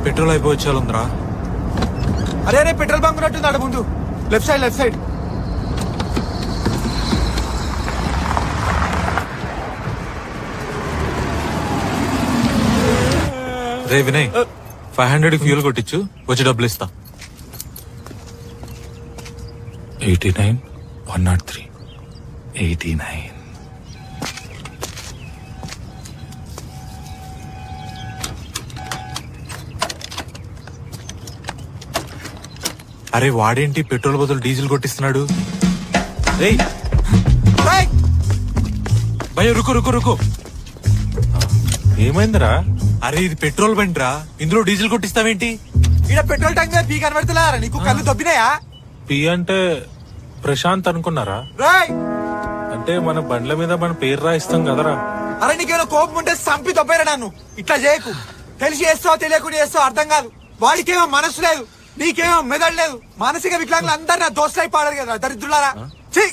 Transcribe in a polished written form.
Petrol అయిపోవచ్చాలుందిరా. అరే అరే petrol bunk ఉన్నట్టుంది అక్కడ ముందు. Left side left side. రే వినయ్ 500 ఫ్యూల్ కొట్టించు, వచ్చి డబ్బులు ఇస్తా. 89 103 89. అరే వాడేంటి పెట్రోల్ బదులు డీజిల్ కొట్టిస్తున్నాడు? రేయ్ భయ రుకో రుకో రుకో. ఏమైందిరా? అరే ఇది పెట్రోల్ బండి రా, ఇందులో డీజిల్ కొట్టిస్తావేంటి? ఇక్కడ పెట్రోల్ ట్యాంక్ మీద పీ కనబడతలేరా నీకు? కళ్ళు దొబ్బినాయా? పి అంటే ప్రశాంత్ అనుకున్నారా? రాయ్ అంటే మన బండ్ల మీద మన పేరు రాయిస్తాం కదరా. అరే నీకేమైనా కోపం ఉంటే సంపి దొబ్బేరా నన్ను. ఇట్లా చేయకు. తెలిసి చేస్తావు తెలియకుండా చేస్తావు అర్థం కాదు. వాడికేమో మనసు లేదు, నీకేమో మెదడు లేదు. మానసిక వికలాంగులు అందరు నా దోస్తులై పాడారు కదా దరిద్రులారా. చెయ్యి